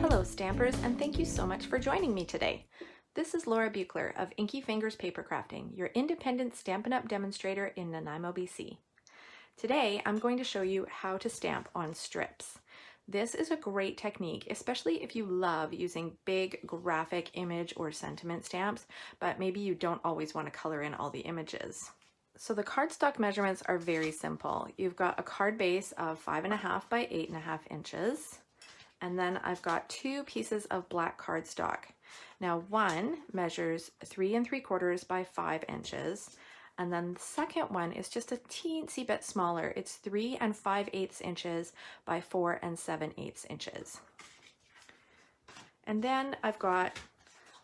Hello Stampers, and thank you so much for joining me today. This is Laura Buechler of Inky Fingers Papercrafting, your independent Stampin' Up! Demonstrator in Nanaimo, BC. Today I'm going to show you how to stamp on strips. This is a great technique, especially if you love using big graphic image or sentiment stamps, but maybe you don't always want to color in all the images. So the cardstock measurements are very simple. You've got a card base of 5.5 by 8.5 inches. And then I've got 2 pieces of black cardstock. Now one measures 3 3/4 by 5 inches. And then the second one is just a teensy bit smaller. It's 3 5/8 inches by 4 7/8 inches. And then I've got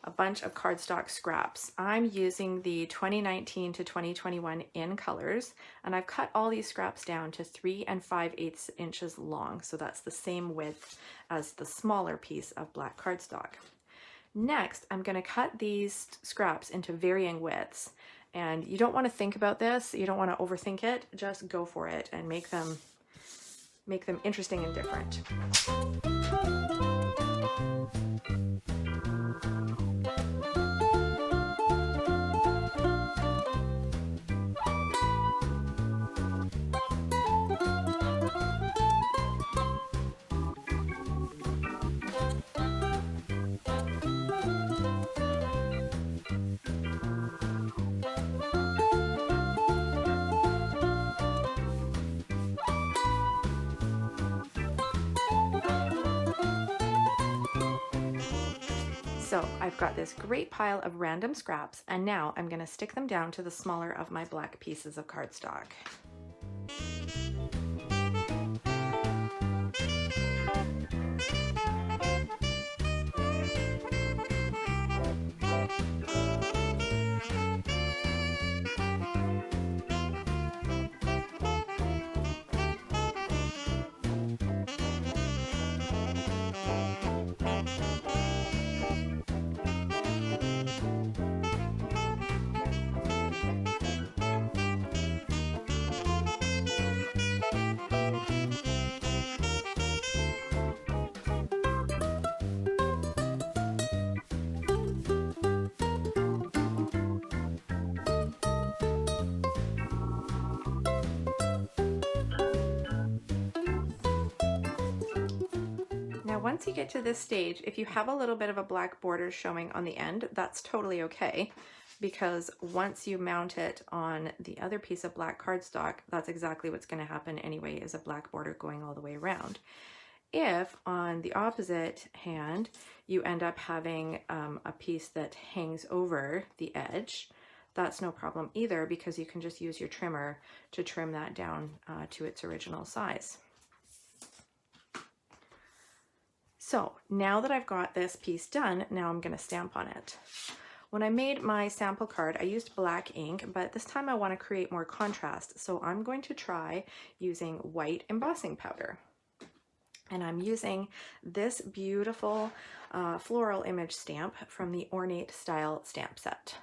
a bunch of cardstock scraps. I'm using the 2019 to 2021 in colors, and I've cut all these scraps down to 3 5/8 inches long, so that's the same width as the smaller piece of black cardstock. Next, I'm going to cut these scraps into varying widths, and you don't want to think about this, you don't want to overthink it, just go for it and make them interesting and different. So I've got this great pile of random scraps, and now I'm going to stick them down to the smaller of my black pieces of cardstock. Now once you get to this stage, if you have a little bit of a black border showing on the end, that's totally okay, because once you mount it on the other piece of black cardstock, that's exactly what's going to happen anyway, is a black border going all the way around. If on the opposite hand you end up having a piece that hangs over the edge, that's no problem either, because you can just use your trimmer to trim that down to its original size. So now that I've got this piece done, now I'm going to stamp on it. When I made my sample card, I used black ink, but this time I want to create more contrast, so I'm going to try using white embossing powder. And I'm using this beautiful floral image stamp from the Ornate Style stamp set.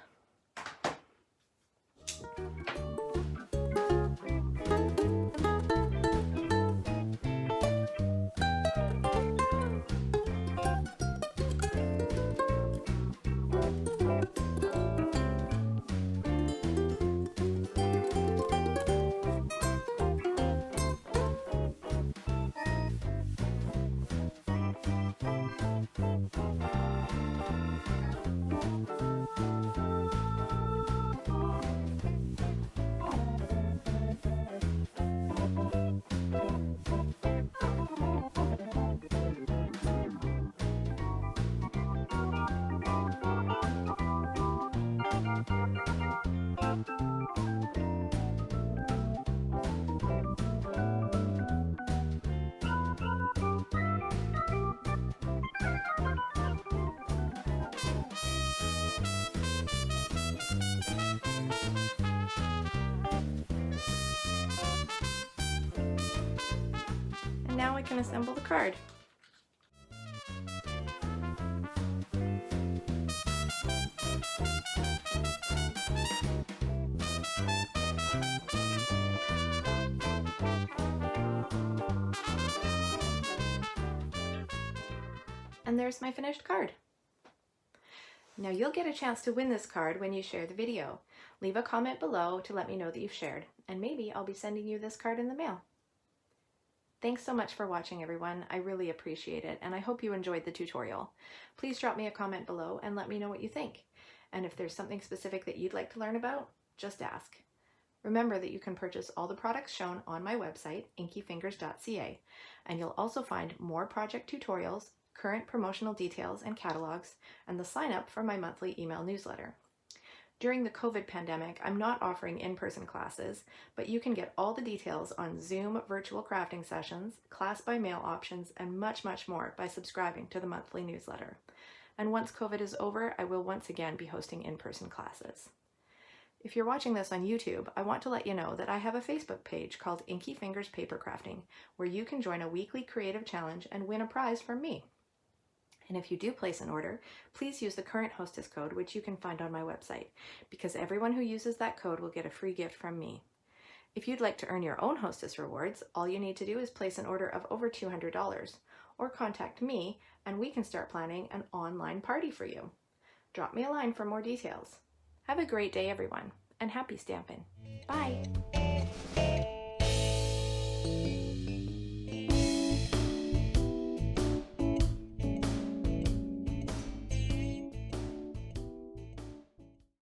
Now I can assemble the card. And there's my finished card. Now you'll get a chance to win this card when you share the video. Leave a comment below to let me know that you've shared, and maybe I'll be sending you this card in the mail. Thanks so much for watching, everyone. I really appreciate it, and I hope you enjoyed the tutorial. Please drop me a comment below and let me know what you think. And if there's something specific that you'd like to learn about, just ask. Remember that you can purchase all the products shown on my website, inkyfingers.ca, and you'll also find more project tutorials, current promotional details and catalogs, and the sign up for my monthly email newsletter. During the COVID pandemic, I'm not offering in-person classes, but you can get all the details on Zoom virtual crafting sessions, class by mail options, and much, much more by subscribing to the monthly newsletter. And once COVID is over, I will once again be hosting in-person classes. If you're watching this on YouTube, I want to let you know that I have a Facebook page called Inky Fingers Papercrafting, where you can join a weekly creative challenge and win a prize from me. And if you do place an order, please use the current Hostess code, which you can find on my website, because everyone who uses that code will get a free gift from me. If you'd like to earn your own Hostess rewards, all you need to do is place an order of over $200, or contact me, and we can start planning an online party for you. Drop me a line for more details. Have a great day, everyone, and happy stampin'. Bye!